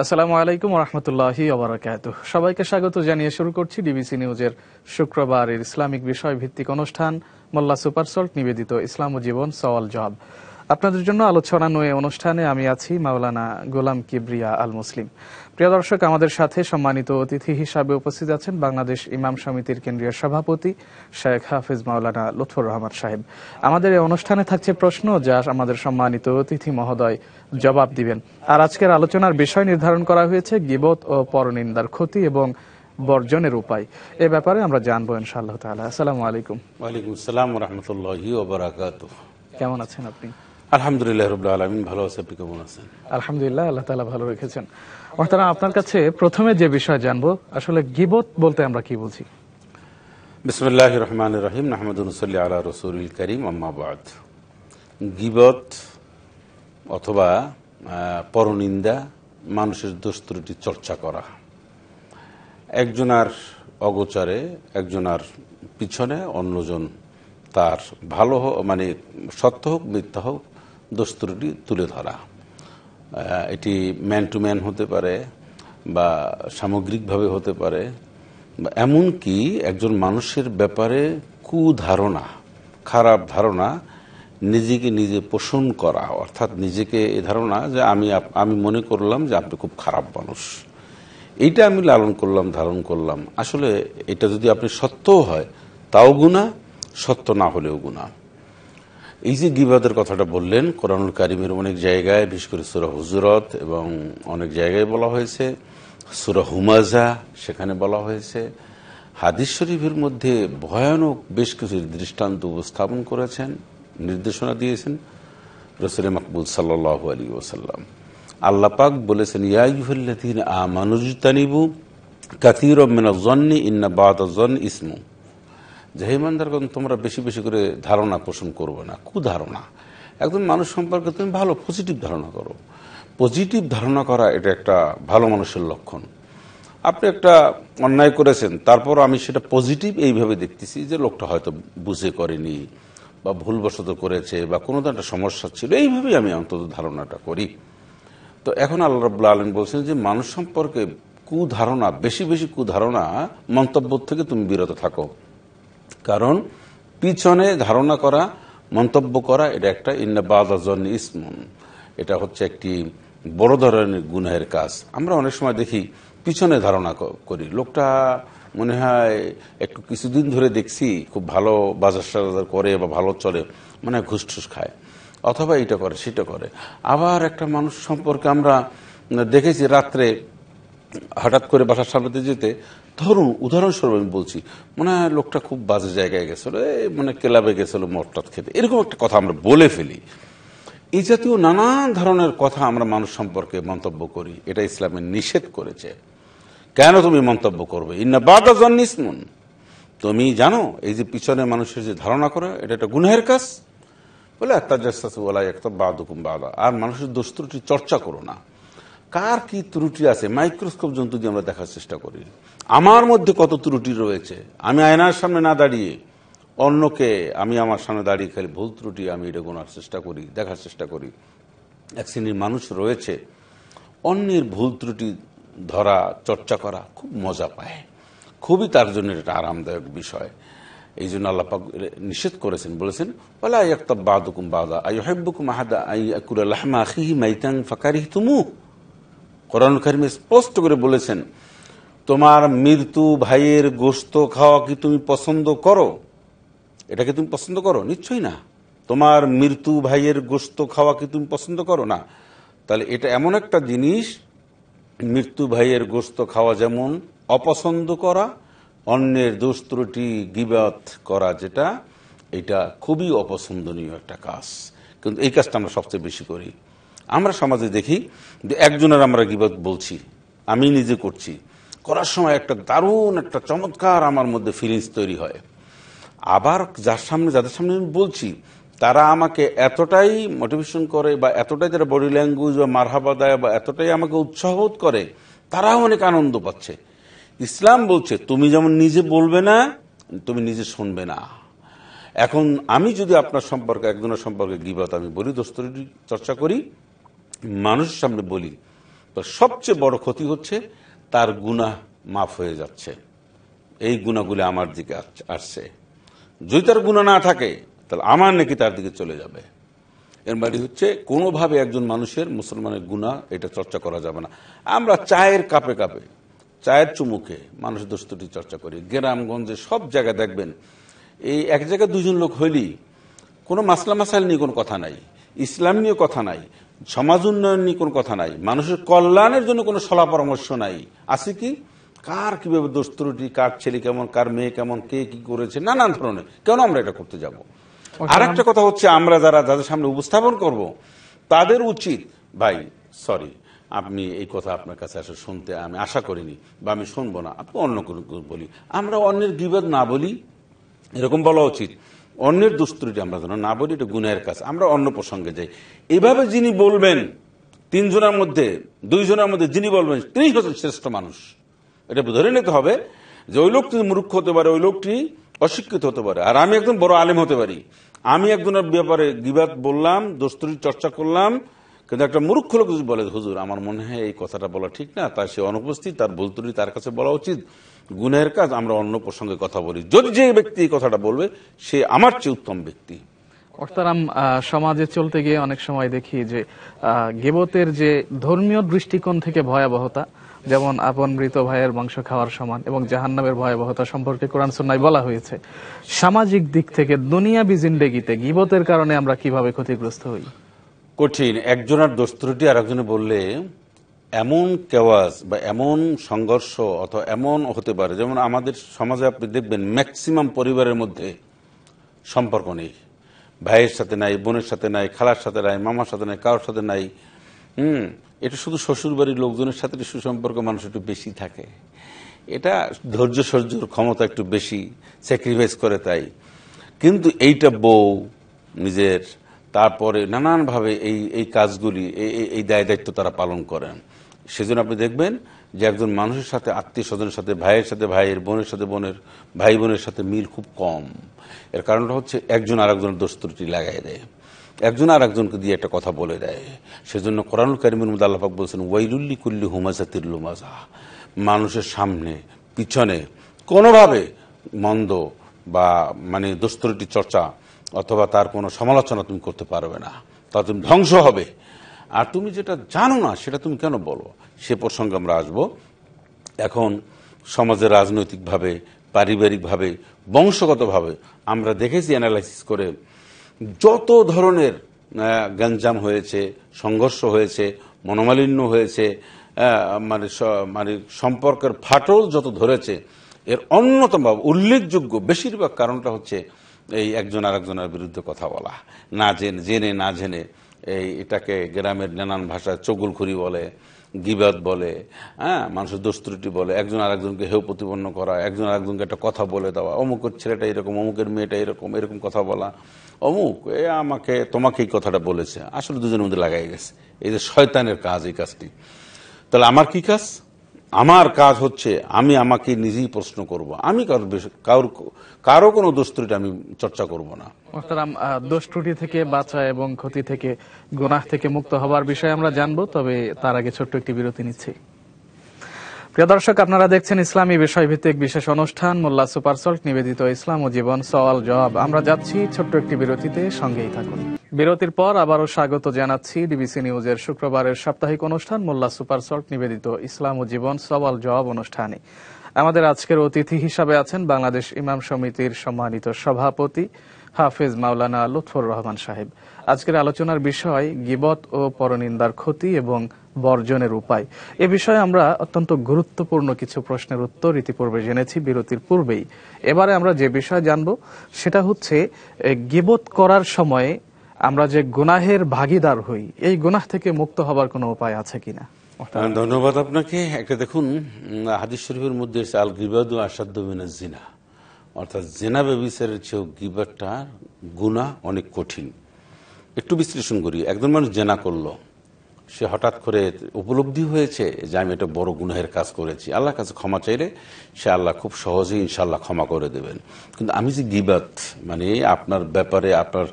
আসসালামু আলাইকুম ওয়া রাহমাতুল্লাহি ওয়া বারাকাতুহু। সবাইকে স্বাগত জানিয়ে শুরু করছি ডিবিসি নিউজের শুক্রবারের ইসলামিক বিষয় ভিত্তিক অনুষ্ঠান মোল্লা সুপার সল্ট নিবেদিত ইসলাম ও জীবন সওয়াল জবাব। আপনাদের জন্য আলোচনা নয় অনুষ্ঠানে আমি আছি মাওলানা গোলাম কিবরিয়া আল মুসলিম। প্রিয় দর্শক, আমাদের সাথে সম্মানিত অতিথি হিসাবে উপস্থিত আছেন বাংলাদেশ ইমাম সমিতির কেন্দ্রীয় সভাপতি শেখ হাফিজ মাওলানা লুৎফর রহমান সাহেব। আমাদের এই অনুষ্ঠানে থাকছে প্রশ্ন যা আমাদের সম্মানিত অতিথি মহোদয় জবাব দিবেন। আর আজকের আলোচনার বিষয় নির্ধারণ করা হয়েছে গীবত ও পরনিন্দার ক্ষতি এবং বর্জনের উপায়। এ ব্যাপারে আমরা জানবো ইনশাআল্লাহ তাআলা। আসসালামু আলাইকুম। ওয়ালাইকুম আসসালাম ওয়া রাহমাতুল্লাহি ওয়া বারাকাতুহু। কেমন আছেন আপনি? আলহামদুলিল্লাহ রাব্বিল আলামিন, ভালো আছি। আপনি কেমন আছেন? আলহামদুলিল্লাহ, আল্লাহ তাআলা ভালো রেখেছেন। মুহতারাম, আপনার কাছে প্রথমে যে বিষয় জানবো, আসলে গীবত বলতে আমরা কি বুঝি? বিসমিল্লাহির রহমানির রহিম। নাহমাদু ওয়া নুসাল্লি আলা রাসূলিল কারীম, আম্মা বা'দ। গীবত অথবা পরনিন্দা, মানুষের দোষ ত্রুটি চর্চা করা, একজনার অগোচরে একজনার পিছনে অন্যজন তার ভালো মানে সত্য হোক মিথ্যা হোক দোষ ত্রুটি তুলে ধরা। এটি ম্যান টু ম্যান হতে পারে বা সামগ্রিকভাবে হতে পারে, বা এমনকি একজন মানুষের ব্যাপারে কুধারণা, খারাপ ধারণা নিজেকে নিজে পোষণ করা, অর্থাৎ নিজেকে এ ধারণা যে আমি মনে করলাম যে আপনি খুব খারাপ মানুষ, এইটা আমি লালন করলাম, ধারণ করলাম। আসলে এটা যদি আপনি সত্যও হয় তাও গুনাহ, সত্য না হলেও গুনাহ। এই যে গীবতের কথাটা বললেন, কোরআনুল কারীমের অনেক জায়গায়, বিশেষ করে সূরা হুজুরাত এবং অনেক জায়গায় বলা হয়েছে, সূরা হুমাযা সেখানে বলা হয়েছে। হাদিস শরীফের মধ্যে ভয়ানক বেশ কিছু দৃষ্টান্ত উপস্থাপন করেছেন, নির্দেশনা দিয়েছেন রাসূল মাকবুল সাল্লাল্লাহু আলাইহি ওয়াসাল্লাম। আল্লাহ পাক বলেছেন, ইয়া আইয়ুহাল্লাযীনা আমানু ইজতানিবু কাসীরাম মিনাজ-যন্নি ইন্না বা'দাজ-যন্নি ইসমুন। যে হে ইমানদারগণ, তোমরা বেশি বেশি করে ধারণা পোষণ করবে না, কুধারণা। একজন মানুষ সম্পর্কে তুমি ভালো পজিটিভ ধারণা করো। পজিটিভ ধারণা করা এটা একটা ভালো মানুষের লক্ষণ। আপনি একটা অন্যায় করেছেন, তারপর আমি সেটা পজিটিভ এইভাবে দেখতেছি যে লোকটা হয়তো বুঝে করেনি বা ভুলবশত করেছে বা কোনো একটা সমস্যা ছিল, এইভাবেই আমি অন্তত ধারণাটা করি। তো এখন আল্লাহ রাব্বুল আলামিন বলছেন যে মানুষ সম্পর্কে কুধারণা, বেশি বেশি কুধারণা মন্তব্য থেকে তুমি বিরত থাকো। কারণ পিছনে ধারণা করা, মন্তব্য করা, এটা একটা ইন্না বা'দাজ-যন্নি ইসমুন, এটা হচ্ছে একটি বড় ধরনের গুনাহের কাজ। আমরা অনেক সময় দেখি পিছনে ধারণা করি, লোকটা মনে হয় একটু কিছুদিন ধরে দেখছি খুব ভালো বাজার সাজার করে বা ভালো চলে, মনে হয় ঘুষ টুস খায় অথবা এটা করে সেটা করে। আবার একটা মানুষ সম্পর্কে আমরা দেখেছি রাত্রে হঠাৎ করে বাসার সামনে যেতে, ধরুন উদাহরণস্বরূপ আমি বলছি, মনে হয় লোকটা খুব বাজে জায়গায় গেছিল, মানে ক্লাবে গেছিল মদটদ খেতে, এরকম একটা কথা আমরা বলে ফেলি। এই জাতীয় নানান ধরনের কথা আমরা মানুষ সম্পর্কে মন্তব্য করি, এটা ইসলামে নিষেধ করেছে। কেন তুমি মন্তব্য করবে? ইন্না বা'দাজ-যন্নি ইসমুন, তুমি জানো এই যে পিছনে মানুষের যে ধারণা করে এটা একটা গুনাহের কাজ। বলে আত্তাজাসসু ওয়া লা ইয়াগতাব বা'দুকুম বা'দা, আর মানুষের দোষ ত্রুটি চর্চা করো না। কার কি ত্রুটি আছে মাইক্রোস্কোপ যন্ত্র দিয়ে আমরা দেখার চেষ্টা করি। আমার মধ্যে কত ত্রুটি রয়েছে, আমি আয়নার সামনে না দাঁড়িয়ে অন্যকে, আমি আমার সামনে দাঁড়িয়ে খালি ভুল ত্রুটি আমি এটা গোনার চেষ্টা করি, দেখার চেষ্টা করি। এক শ্রেণীর মানুষ রয়েছে অন্যের ভুল ত্রুটি ধরা, চর্চা করা খুব মজা পায়, খুবই তার জন্য এটা আরামদায়ক বিষয়। এই জন্য আল্লাহ পাক নিষেধ করেছেন, বলেছেন ওয়ালা ইয়াগতাব বা'দুকুম বা'দা আইয়ুহিব্বুকুম আহাদা আইয়াকুলা লাহমা আখিহি মাইতান ফাকারিহতুমুহু। কোরআনুল কারীমে স্পষ্ট করে বলেছেন, তোমার মৃত্যু ভাইয়ের গোশত খাওয়া কি তুমি পছন্দ করো? এটাকে তুমি পছন্দ করো? নিশ্চয়ই না। তোমার মৃত্যু ভাইয়ের গোশত খাওয়া কি তুমি পছন্দ করো? না। তাহলে এটা এমন একটা জিনিস, মৃত্যু ভাইয়ের গোশত খাওয়া যেমন অপছন্দ করা, অন্যের দোষ ত্রুটি গীবত করা যেটা, এটা খুবই অপছন্দনীয় একটা কাজ। কিন্তু এই কাজটা আমরা সবচেয়ে বেশি করি। আমরা সমাজে দেখি যে একজনের আমরা গীবত বলছি, আমি নিজে করছি, করার সময় একটা দারুণ একটা চমৎকার আমার মধ্যে ফিলিংস তৈরি হয়। আবার যাদের সামনে আমি বলছি তারা আমাকে এতটাই মোটিভেশন করে বা এতটাই তারা বডি ল্যাঙ্গুয়েজ বা মারহাবা দেয় বা এতটাই আমাকে উৎসাহ করে, তারাও অনেক আনন্দ পাচ্ছে। ইসলাম বলছে তুমি যেমন নিজে বলবে না, তুমি নিজে শুনবে না। এখন আমি যদি আপনার সম্পর্কে, একজনের সম্পর্কে গীবত আমি বলি, দোষ ত্রুটি চর্চা করি, মানুষের সামনে বলি, তো সবচেয়ে বড় ক্ষতি হচ্ছে তার গুনাহ মাফ হয়ে যাচ্ছে, এই গুনাহগুলি আমার দিকে আসছে। যদি তার গুনাহ না থাকে তাহলে আমার নেকি তার দিকে চলে যাবে। এর মানে হচ্ছে কোনোভাবে একজন মানুষের, মুসলমানের গুনাহ এটা চর্চা করা যাবে না। আমরা চায়ের কাপে কাপে, চায়ের চুমুকে মানুষের দোষ ত্রুটি চর্চা করি। গ্রামগঞ্জে সব জায়গায় দেখবেন এই এক জায়গায় দুজন লোক হইলেই কোনো মাসলা মাসাইল নিয়ে কোনো কথা নাই, ইসলাম নিয়ে কথা নাই, সমাজ উন্নয়ন নিয়ে কোনো কথা নাই, মানুষের কল্যাণের জন্য কোনো সলা পরামর্শ নাই। আছে কি, কার কিভাবে দোষ ত্রুটি, কার ছেলে কেমন, কার মেয়ে কেমন, কে কি করেছে, নানান ধরনের। কেন আমরা এটা করতে যাব? আর একটা কথা হচ্ছে, আমরা যাদের সামনে উপস্থাপন করব তাদের উচিত, ভাই সরি, আপনি এই কথা আপনার কাছে আসলে শুনতে আমি আশা করিনি, বা আমি শুনবো না, আপনি অন্য কোনো বলি। আমরা অন্যের গীবত না বলি, এরকম বলা উচিত। অন্যের দুস্ত্রুটি আমরা যেন না বলি, এটা গুনাহের কাজ। আমরা অন্য প্রসঙ্গে যাই। এভাবে যিনি বলবেন, 3 জনের মধ্যে 2 জনের মধ্যে যিনি বলবেন তিনি হচ্ছেন শ্রেষ্ঠ মানুষ। এটা ধরে নিতে হবে যে ওই লোকটি মূর্খ হতে পারে, ওই লোকটি অশিক্ষিত হতে পারে, আর আমি একজন বড় আলেম হতে পারি। আমি একজনের ব্যাপারে গীবত বললাম, দোস্তুরি চর্চা করলাম, কিন্তু একটা মূর্খ লোক যদি বলে হুজুর আমার মনে হয় এই কথাটা বলা ঠিক না, তার সে অনুপস্থিত, তার ভুল ত্রুটি তার কাছে বলা উচিত, গুনাহের কাজ, আমরা অন্য প্রসঙ্গে কথা বলি। যদি যে ব্যক্তি এই কথাটা বলবে সে আমার চেয়ে উত্তম ব্যক্তি। মোহতারাম, সমাজে চলতে গিয়ে অনেক সময় দেখি যে গীবতের যে ধর্মীয় দৃষ্টিকোণ থেকে ভয়াবহতা, যেমন আপন মৃত ভাইয়ের মাংস খাওয়ার সমান, এবং জাহান্নামের ভয়াবহতা সম্পর্কে কোরআন সুন্নাহয় বলা হয়েছে। সামাজিক দিক থেকে দুনিয়াবি জিন্দেগিতে গীবতের কারণে আমরা কিভাবে ক্ষতিগ্রস্ত হই? কঠিন। একজনের দোষ ত্রুটি আর একজনে বললে এমন কেওয়াজ বা এমন সংঘর্ষ অথবা এমন হতে পারে, যেমন আমাদের সমাজে আপনি দেখবেন ম্যাক্সিমাম পরিবারের মধ্যে সম্পর্ক নেই। ভাইয়ের সাথে নাই, বোনের সাথে নাই, খালার সাথে নাই, মামার সাথে নাই, কারোর সাথে নাই। এটা শুধু শ্বশুর বাড়ির লোকজনের সাথে সুসম্পর্ক মানুষ একটু বেশি থাকে। এটা ধৈর্য সহ্যর ক্ষমতা একটু বেশি, স্যাক্রিফাইস করে তাই। কিন্তু এইটা বউ নিজের, তারপরে নানানভাবে এই কাজগুলি, এই দায় দায়িত্ব তারা পালন করেন। সেজন্য আপনি দেখবেন যে একজন মানুষের সাথে, আত্মীয় স্বজনের সাথে, ভাইয়ের সাথে ভাইয়ের, বোনের সাথে বোনের, ভাই বোনের সাথে মিল খুব কম। এর কারণটা হচ্ছে একজন আর একজনের দোষ ত্রুটি লাগাই দেয়, একজন আর একজনকে দিয়ে একটা কথা বলে দেয়। সেজন্য কোরআনুল কারীমের মধ্যে আল্লাহ পাক বলছেন ওয়াইলুল কুল্লি হুমাযাতিল লুমাযা, মানুষের সামনে পিছনে কোনোভাবে মন্দ বা মানে দোষ ত্রুটি চর্চা অথবা তার কোনো সমালোচনা তুমি করতে পারবে না, তা তুমি ধ্বংস হবে। আর তুমি যেটা জানো না সেটা তুমি কেন বলো? সে প্রসঙ্গে আমরা আসবো। এখন সমাজে রাজনৈতিকভাবে, পারিবারিকভাবে, বংশগতভাবে আমরা দেখেছি অ্যানালাইসিস করে যত ধরনের গঞ্জাম হয়েছে, সংঘর্ষ হয়েছে, মনোমালিন্য হয়েছে, মানে সম্পর্কের ফাটল যত ধরেছে, এর অন্যতম উল্লেখযোগ্য বেশিরভাগ কারণটা হচ্ছে এই একজন আর একজনের বিরুদ্ধে কথা বলা, না জেনে না জেনে। এটাকে গ্রামের নানান ভাষায় চগলখুরি বলে, গীবত বলে, মানুষের দোষ ত্রুটি বলে, একজন আর একজনকে হেয় প্রতিপন্ন করা, একজন আর একজনকে একটা কথা বলে দেওয়া, অমুকের ছেলেটা এরকম, অমুকের মেয়েটা এরকম, এরকম কথা বলা, অমুক তোমাকে এই কথাটা বলেছে, আসলে দুজনের মধ্যে লাগাই গেছে। এই যে শয়তানের কাজ, এই কাজটি। তাহলে আমার কি কাজ? আমার কাজ হচ্ছে আমি আমাকে নিজেই প্রশ্ন করব, আমি কারো কোনো দোষ ত্রুটি আমি চর্চা করব না। মোহতারাম, দোষ ত্রুটি থেকে বাঁচা এবং ক্ষতি থেকে, গুনাহ থেকে মুক্ত হবার বিষয়ে আমরা জানবো, তবে তার আগে ছোট্ট একটি বিরতি নিচ্ছি। প্রিয় দর্শক, আপনারা দেখছেন ইসলামী বিষয়ভিত্তিক বিশেষ অনুষ্ঠান মোল্লা সুপার সল্ট নিবেদিত ইসলাম ও জীবন সওয়াল জবাব। আমরা যাচ্ছি ছোট্ট একটি বিরতিতে, সঙ্গেই থাকুন। বিরতির পর আবারও স্বাগত জানাচ্ছি ডিবিসি নিউজের শুক্রবারের সাপ্তাহিক অনুষ্ঠান মোল্লা সুপার সল্ট নিবেদিত ইসলাম ও জীবন সওয়াল জবাব অনুষ্ঠানে। আমাদের আজকের অতিথি হিসাবে আছেন বাংলাদেশ ইমাম সমিতির সম্মানিত সভাপতি হাফেজ মাওলানা লুৎফর রহমান সাহেব। আজকের আলোচনার বিষয় গীবত ও পরনিন্দার ক্ষতি এবং বর্জনের উপায়। এ বিষয়ে আমরা অত্যন্ত গুরুত্বপূর্ণ কিছু প্রশ্নের উত্তর ইতিপূর্বে জেনেছি বিরতির পূর্বেই। এবারে আমরা যে বিষয় জানব সেটা হচ্ছে গীবত করার সময় আমরা যে গুনাহের ভাগীদার হই, এই গুনাহ থেকে মুক্ত হবার কোনো উপায় আছে কিনা? ধন্যবাদ আপনাকে। একটা দেখুন, হাদিস শরীফের মধ্যে আল গীবাতু আশাদ্দু মিনাজ জিনা, অর্থাৎ জিনা ব্যভিচারের চেয়েও গীবতটার গুনাহ অনেক কঠিন। একটু বিশ্লেষণ করি। একজন মানুষ জেনা করলো, সে হঠাৎ করে উপলব্ধি হয়েছে যে আমি একটা বড় গুনাহের কাজ করেছি, আল্লাহর কাছে ক্ষমা চাইলে সে আল্লাহ খুব সহজেই ইনশাআল্লাহ ক্ষমা করে দেবেন। কিন্তু আমি যে গীবাত, মানে আপনার ব্যাপারে আপনার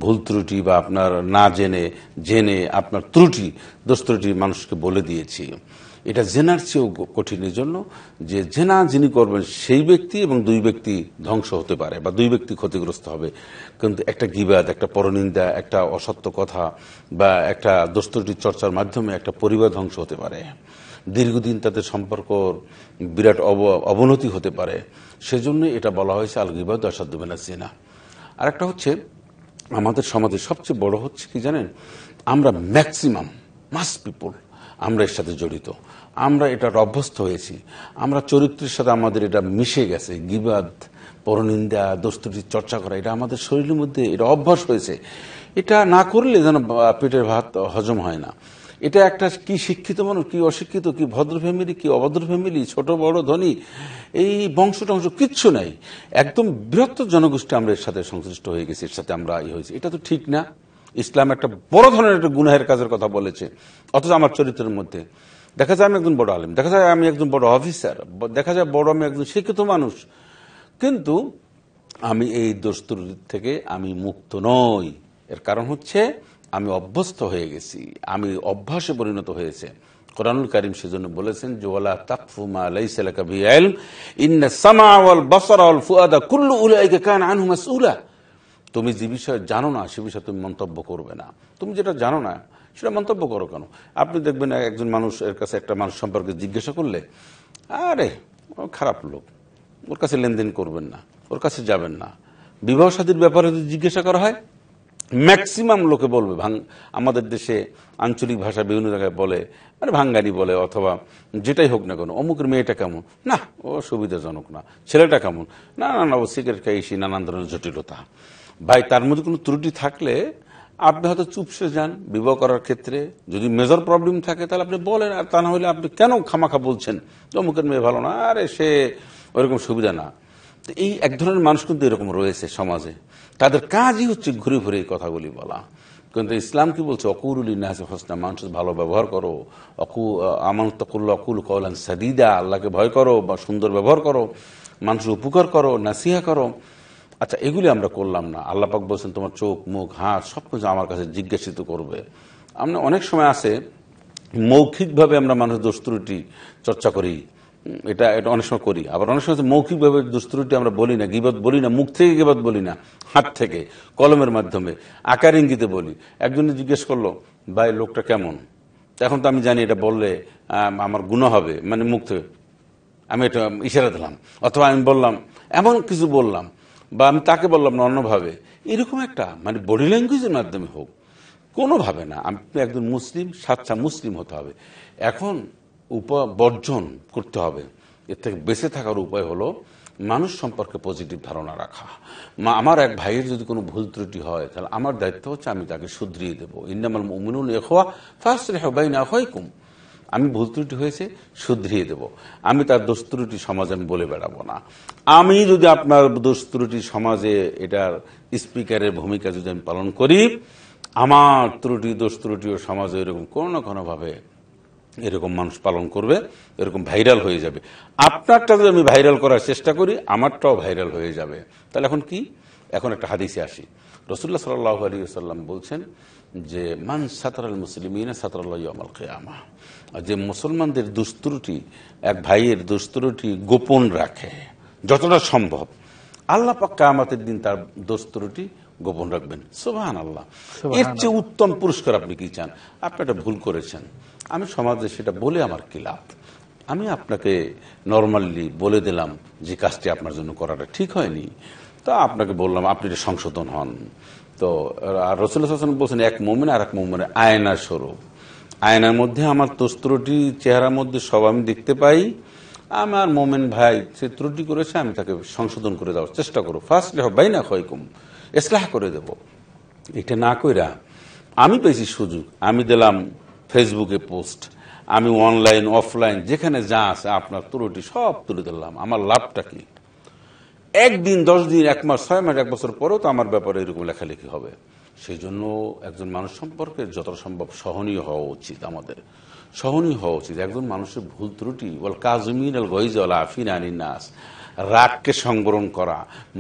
ভুল ত্রুটি বা আপনার না জেনে জেনে আপনার ত্রুটি দোষ ত্রুটি মানুষকে বলে দিয়েছি, এটা জেনার চেয়েও কঠিন। এই জন্য যে জেনা যিনি করবেন সেই ব্যক্তি এবং দুই ব্যক্তি ধ্বংস হতে পারে বা দুই ব্যক্তি ক্ষতিগ্রস্ত হবে। কিন্তু একটা গীবাত, একটা পরনিন্দা, একটা অসত্য কথা বা একটা দোষ ত্রুটি চর্চার মাধ্যমে একটা পরিবার ধ্বংস হতে পারে, দীর্ঘদিন তাদের সম্পর্ক বিরাট অবনতি হতে পারে। সেজন্য এটা বলা হয়েছে আল গীবাত আসাদ্দু মিনাজ জিনা। আর একটা হচ্ছে আমাদের সমাজে সবচেয়ে বড় হচ্ছে কি জানেন, আমরা ম্যাক্সিমাম মাস পিপল আমরা এর সাথে জড়িত, আমরা এটা অভ্যস্ত হয়েছি, আমরা চরিত্রের সাথে আমাদের এটা মিশে গেছে। গীবাত, পরনিন্দা, দোষ ত্রুটি চর্চা করা এটা আমাদের শরীরের মধ্যে এটা অভ্যাস হয়েছে। এটা না করলে যেন পেটের ভাত হজম হয় না। এটা একটা কি শিক্ষিত মানুষ, কি অশিক্ষিত, কি ভদ্র ফ্যামিলি, কি অভদ্র ফ্যামিলি, ছোট বড় ধনী, এই বংশ টংশ কিচ্ছু নাই, একদম বৃহত্তর জনগোষ্ঠী আমরা এর সাথে সংশ্লিষ্ট হয়ে গেছি, এর সাথে আমরা হয়েছি। এটা তো ঠিক না। ইসলাম একটা বড় ধরনের একটা গুনাহের কাজের কথা বলেছে, অথচ আমার চরিত্রের মধ্যে দেখা যায় আমি একজন বড় আলেম, দেখা যায় আমি একজন বড় অফিসার, দেখা যায় বড় আমি একজন শিক্ষিত মানুষ, কিন্তু আমি এই দোষ ত্রুটি থেকে আমি মুক্ত নই। এর কারণ হচ্ছে আমি অভ্যস্ত হয়ে গেছি, আমি অভ্যাসে পরিণত হয়েছে। কোরআনুল কারীম সেজন্য বলেছেন যে ওয়ালা তাকফু মা লাইসা লাকা বিহি ইলম ইন্নাস সামআ ওয়াল বাসারা ওয়াল ফুআদা কুল্লু উলাইকা কানা আনহু মাসউলা। তুমি যে বিষয়ে জানো না সে বিষয়ে তুমি মন্তব্য করবে না। তুমি যেটা জানো না সেটা মন্তব্য করো কেন? আপনি দেখবেন একজন মানুষের কাছে একটা মানুষ সম্পর্কে জিজ্ঞাসা করলে, আরে ও খারাপ লোক, ওর কাছে লেনদেন করবেন না, ওর কাছে যাবেন না। বিবাহ শাদীর ব্যাপারে যদি জিজ্ঞাসা করা হয়, ম্যাক্সিমাম লোকে বলবে, আমাদের দেশে আঞ্চলিক ভাষা বিভিন্ন জায়গায় বলে, মানে ভাঙ্গারি বলে অথবা যেটাই হোক না কেন, অমুকের মেয়েটা কেমন, না ও সুবিধাজনক না, ছেলেটা কেমন, না না না ও সিগারেট খাইছি, নানান ধরনের জটিলতা। ভাই, তার মধ্যে কোনো ত্রুটি থাকলে আপনি হয়তো চুপসে যান বিবাহ করার ক্ষেত্রে। যদি মেজর প্রবলেম থাকে তাহলে আপনি বলেন, আর তা না হলে আপনি কেন খামাখা বলছেন অমুকের মেয়ে ভালো না, আরে সে ওইরকম সুবিধা না। এই এক ধরনের মানুষ কিন্তু এরকম রয়েছে সমাজে, তাদের কাজই হচ্ছে ঘুরে ঘুরে এই কথাগুলি বলা। কিন্তু ইসলাম কি বলছে, অকুরুল ইন্নাসি হোসনা, মানুষের ভালো ব্যবহার করো, আমানতাকুল্লাহ অকুল কওলান সাদীদা, আল্লাহকে ভয় করো বা সুন্দর ব্যবহার করো, মানুষের উপকার করো, নাসিহা করো। আচ্ছা, এগুলি আমরা করলাম না। আল্লাহ পাক বলছেন তোমার চোখ, মুখ, হাত সবকিছু আমার কাছে জিজ্ঞাসিত করবে। আমরা অনেক সময় আছে মৌখিকভাবে আমরা মানুষের দোষ ত্রুটি চর্চা করি, এটা অনেক সময় করি। আবার অনেক সময় মৌখিকভাবে দোষ ত্রুটি আমরা বলি না, গীবত বলি না, মুখ থেকে গীবত বলি না, হাত থেকে কলমের মাধ্যমে আকার ইঙ্গিতে বলি। একজনে জিজ্ঞেস করলো, ভাই লোকটা কেমন? এখন তো আমি জানি এটা বললে আমার গুনাহ হবে, মানে মুখ থেকে আমি এটা ইশারা দিলাম, অথবা আমি বললাম এমন কিছু বললাম, বা আমি তাকে বললাম না অন্যভাবে, এরকম একটা মানে বডি ল্যাঙ্গুয়েজের মাধ্যমে হোক, কোনোভাবে না। আপনি একজন মুসলিম, সাচ্চা মুসলিম হতে হবে। এখন বর্জন করতে হবে। এর থেকে বেঁচে থাকার উপায় হলো মানুষ সম্পর্কে পজিটিভ ধারণা রাখা। আমার এক ভাইয়ের যদি কোনো ভুল ত্রুটি হয় তাহলে আমার দায়িত্ব হচ্ছে আমি তাকে শুধরিয়ে দেবো। ইন্নামাল মুমিনুনা ইখওয়া ফাসলিহু বাইনা আখাইকুম। আমি ভুল ত্রুটি হয়েছে শুধরিয়ে দেব, আমি তার দোষ ত্রুটি সমাজে আমি বলে বেড়াবো না। আমি যদি আপনার দোষ ত্রুটি সমাজে এটার স্পিকারের ভূমিকা যদি আমি পালন করি, আমার ত্রুটি দোষ ত্রুটিও সমাজে এরকম কোনো না কোনোভাবে এরকম মানুষ পালন করবে, এরকম ভাইরাল হয়ে যাবে। আপনারটা যদি আমি ভাইরাল করার চেষ্টা করি, আমারটাও ভাইরাল হয়ে যাবে। তাহলে এখন কি? এখন একটা হাদিসে আসি। রাসূলুল্লাহ সাল্লাল্লাহু আলাইহি ওয়াসাল্লাম বলছেন যে মান সাতারাল মুসলিমিনা সাতারাল্লাহু ইয়াওমাল কিয়ামাহ, যে মুসলমানদের দুস্ত্রুটি, এক ভাইয়ের দুস্ত্রুটি গোপন রাখে যতটা সম্ভব, আল্লাহ পাক কিয়ামতের দিন তার দুস্ত্রুটি গোপন রাখবেন। সুবহানাল্লাহ। এর চেয়ে উত্তম পুরস্কার আপনি কি চান? আপনি একটা ভুল করেছেন, আমি সমাজে সেটা বলে আমার কি লাভ? আমি আপনাকে নর্মালি বলে দিলাম যে কাজটি আপনার জন্য করাটা ঠিক হয়নি, তা আপনাকে বললাম, আপনি এটা সংশোধন হন। তো রাসূলুল্লাহ সাল্লাল্লাহু আলাইহি ওয়াসাল্লাম বলছেন, এক মুমিন আর এক মুমিনের আয়নার স্বরূপ। আয়নার মধ্যে আমার দোষ ত্রুটি চেহারার মধ্যে সব আমি দেখতে পাই। আমার মুমিন ভাই সে ত্রুটি করেছে, আমি তাকে সংশোধন করে দেওয়ার চেষ্টা করব। ফাসলিহু বাইনা আখাইকুম, ইসলাহ করে দেব। এটা না কইরা আমি পেয়েছি সুযোগ, আমি দিলাম ফেসবুকে পোস্ট, আমি অনলাইন অফলাইন যেখানে যা আছে আপনার ত্রুটি সব তুলে দিলাম। আমার লাভটা কি? একদিন, 10 দিন, 1 মাস, 6 মাস, 1 বছর পরেও তো আমার ব্যাপারে এরকম লেখালেখি হবে। সেই জন্য একজন মানুষ সম্পর্কে যতটা সম্ভব সহনীয় হওয়া উচিত, আমাদের সহনীয় হওয়া উচিত। একজন মানুষের ভুল ত্রুটি ওয়াল কাযিমিন আল গায়জ ওয়াল আফিনা আনিন নাস, রাগকে সংবরণ করা,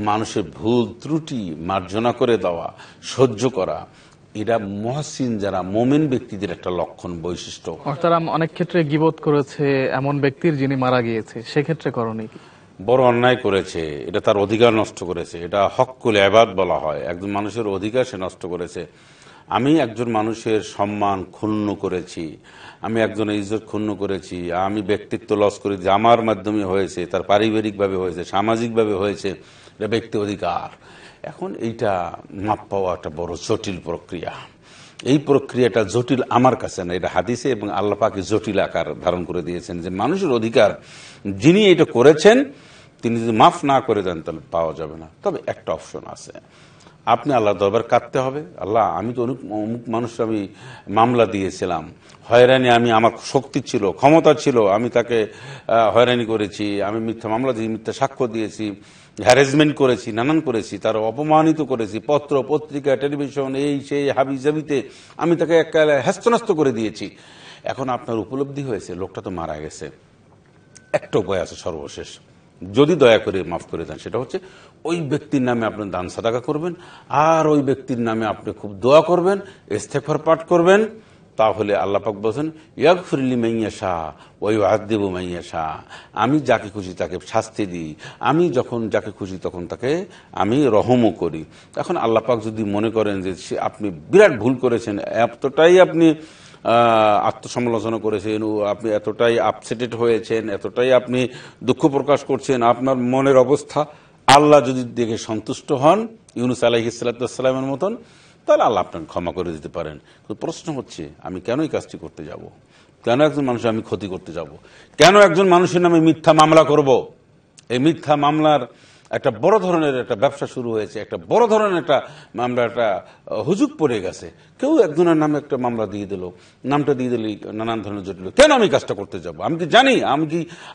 মানুষের ভুল ত্রুটি মার্জনা করে দেওয়া, সহ্য করা, এরা মুহসিন যারা মোমেন ব্যক্তিদের একটা লক্ষণ, বৈশিষ্ট্য। মোহতারাম, অনেক ক্ষেত্রে গীবত করেছে এমন ব্যক্তির যিনি মারা গিয়েছে, সেক্ষেত্রে করণীয় কি? বড় অন্যায় করেছে, এটা তার অধিকার নষ্ট করেছে, এটা হক্কুল ইবাদ বলা হয়। একজন মানুষের অধিকার সে নষ্ট করেছে। আমি একজন মানুষের সম্মান ক্ষুণ্ণ করেছি, আমি একজনের ইজ্জত ক্ষুণ্ণ করেছি, আমি ব্যক্তিত্ব লস করেছি, আমার মাধ্যমে হয়েছে, তার পারিবারিকভাবে হয়েছে, সামাজিকভাবে হয়েছে, এটা ব্যক্তি অধিকার। এখন এইটা মাপ পাওয়া একটা বড় জটিল প্রক্রিয়া। এই প্রক্রিয়াটা জটিল আমার কাছে না, এটা হাদিসে এবং আল্লাহ পাক জটিল আকার ধারণ করে দিয়েছেন যে মানুষের অধিকার যিনি এটা করেছেন তিনি যদি মাফ না করে দেন তাহলে পাওয়া যাবে না। তবে একটা অপশন আছে, আপনি আল্লাহ দরবার কাঁদতে হবে, আল্লাহ আমি তো অমুক মানুষ আমি মামলা দিয়েছিলাম, হয়রানি, আমি আমার শক্তি ছিল, ক্ষমতা ছিল, আমি তাকে হয়রানি করেছি, আমি মিথ্যা মামলা দিয়েছি, মিথ্যা সাক্ষ্য দিয়েছি, হ্যারাসমেন্ট করেছি, নানান করেছি, তার অপমানিত করেছি, পত্র পত্রিকা টেলিভিশন এই সেই হাবি জাবিতে আমি তাকে একেবারে হ্যাস্তন্যস্ত করে দিয়েছি। এখন আপনার উপলব্ধি হয়েছে লোকটা তো মারা গেছে, একটা উপায় আছে সর্বশেষ, যদি দয়া করে মাফ করে দেন, সেটা হচ্ছে ওই ব্যক্তির নামে আপনি দান সাদাকা করবেন, আর ওই ব্যক্তির নামে আপনি খুব দোয়া করবেন, ইস্তেগফার পাঠ করবেন। তাহলে আল্লাহ পাক বলেন ইয়াগফির লিমান ইয়াশা ওয়া ইউআযযিবু মান ইয়াশা, আমি যাকে খুশি তাকে শাস্তি দিই, আমি যখন যাকে খুশি তখন তাকে আমি রহমও করি। এখন আল্লাহ পাক যদি মনে করেন যে আপনি বিরাট ভুল করেছেন, এতটাই আপনি আত্মসমালোচনা করেছেন, আপনি এতটাই আপসেটেড হয়েছেন, এতটাই আপনি দুঃখ প্রকাশ করছেন, আপনার মনের অবস্থা আল্লাহ যদি দেখে সন্তুষ্ট হন ইউনূস আলাইহিস সালামের মতন, তাহলে আল্লাহ আপনাকে ক্ষমা করে দিতে পারেন। কিন্তু প্রশ্ন হচ্ছে আমি কেন এই কাজটি করতে যাব, কেন একজন মানুষের আমি ক্ষতি করতে যাব, কেন একজন মানুষের নামে মিথ্যা মামলা করব? এই মিথ্যা মামলার একটা বড় ধরনের একটা ব্যবসা শুরু হয়েছে, একটা বড় ধরনের একটা মামলা, একটা হুজুগ পড়ে গেছে। কেউ একজনের নামে একটা মামলা দিয়ে দিল, নামটা দিয়ে দিলি নানান ধরনের জটিল। কেন আমি কাজটা করতে যাব? আমি কি জানি,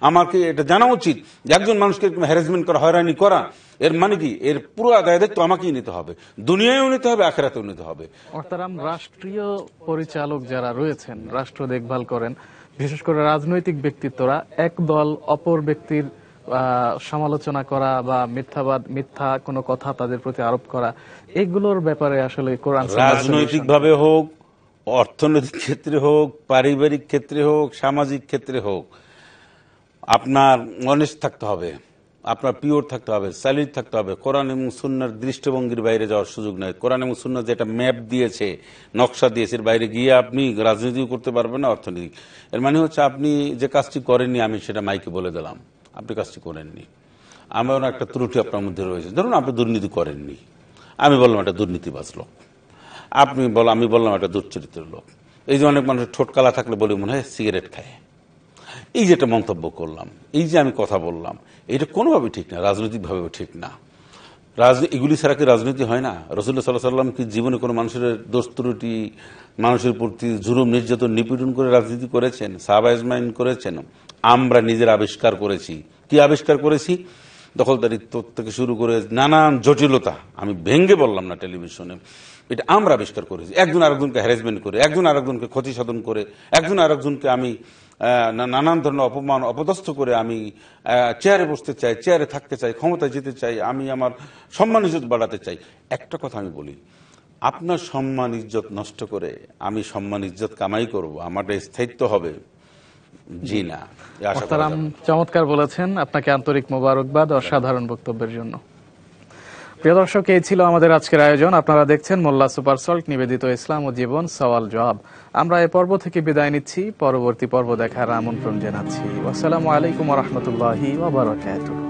আমাকে এটা জানা উচিত যে একজন মানুষকে হ্যারাসমেন্ট করা, হয়রানি করা, এর মানে কি এর পুরো দায় দায়িত্ব আমাকেই নিতে হবে, দুনিয়ায়ও নিতে হবে, আখিরাতেও নিতে হবে। মোহতারাম, রাষ্ট্রীয় পরিচালক যারা রয়েছেন, রাষ্ট্র দেখভাল করেন, বিশেষ করে রাজনৈতিক ব্যক্তিত্বরা এক দল অপর ব্যক্তির সমালোচনা করা বা মিথ্যা কোনো কথা তাদের প্রতি আরোপ করা, এগুলোর ব্যাপারে আসলে কোরআন রাজনৈতিক ভাবে হোক, অর্থনৈতিক ক্ষেত্রে হোক, পারিবারিক ক্ষেত্রে হোক, সামাজিক ক্ষেত্রে হোক, আপনার অনেস্ট থাকতে হবে, আপনার পিওর থাকতে হবে, স্যালিড থাকতে হবে, কোরআন এবং সুন্নাহর দৃষ্টিভঙ্গির বাইরে যাওয়ার সুযোগ নেই। কোরআন এবং সুন্নাহ যেটা ম্যাপ দিয়েছে, নকশা দিয়েছে, এর বাইরে গিয়ে আপনি রাজনীতিও করতে পারবেন না, অর্থনীতি। এর মানে হচ্ছে আপনি যে কাজটি করেননি, আমি সেটা মাইকে বলে দিলাম, আপনি কাজটি করেননি, আমার একটা ত্রুটি আপনার মধ্যে রয়েছে। ধরুন আপনি দুর্নীতি করেননি, আমি বললাম একটা দুর্নীতিবাজ লোক, আমি বললাম একটা দুশ্চরিত্রের লোক। এই যে অনেক মানুষের ঠোঁট কালা থাকলে বলে মনে হয় সিগারেট খায়। এই যে একটা মন্তব্য করলাম, এই যে আমি কথা বললাম, এটা কোনোভাবে ঠিক না, রাজনৈতিকভাবেও ঠিক না। এগুলি ছাড়া কি রাজনীতি হয় না? রাসূলুল্লাহ সাল্লাল্লাহু আলাইহি ওয়াসাল্লাম কি জীবনে কোনো মানুষের দোষ ত্রুটি, মানুষের প্রতি জুলুম নির্যাতন নিপীড়ন করে রাজনীতি করেছেন? সাহাবা আজমাইন করেছেন। আমরা নিজের আবিষ্কার করেছি। কি আবিষ্কার করেছি? দখলদারিত্ব থেকে শুরু করে নানান জটিলতা, আমি ভেঙ্গে বললাম না টেলিভিশনে, এটা আমরা আবিষ্কার করেছি। একজন আরেকজনকে হ্যারাসমেন্ট করে, একজন আরেকজনকে ক্ষতি সাধন করে, একজন আরেকজনকে আমি নানান ধরনের অপমান অপদস্থ করে আমি চেয়ারে বসতে চাই, চেয়ারে থাকতে চাই, ক্ষমতায় যেতে চাই, আমি আমার সম্মান ইজ্জত বাড়াতে চাই। একটা কথা আমি বলি, আপনার সম্মান ইজ্জত নষ্ট করে আমি সম্মান ইজ্জত কামাই করব, আমার স্থায়িত্ব হবে? জি না। মোহতারাম, চমৎকার বলেছেন, আপনাকে আন্তরিক মোবারকবাদ অসাধারণ বক্তব্যের জন্য। প্রিয় দর্শক, এই ছিল আমাদের আজকের আয়োজন। আপনারা দেখছেন মোল্লা সুপার সল্ট নিবেদিত ইসলাম ও জীবন সওয়াল জবাব। আমরা এই পর্ব থেকে বিদায় নিচ্ছি, পরবর্তী পর্ব দেখার আমন্ত্রণ জানাচ্ছি। আসসালামু আলাইকুম ওয়া রাহমাতুল্লাহি ওয়া বারাকাতুহু।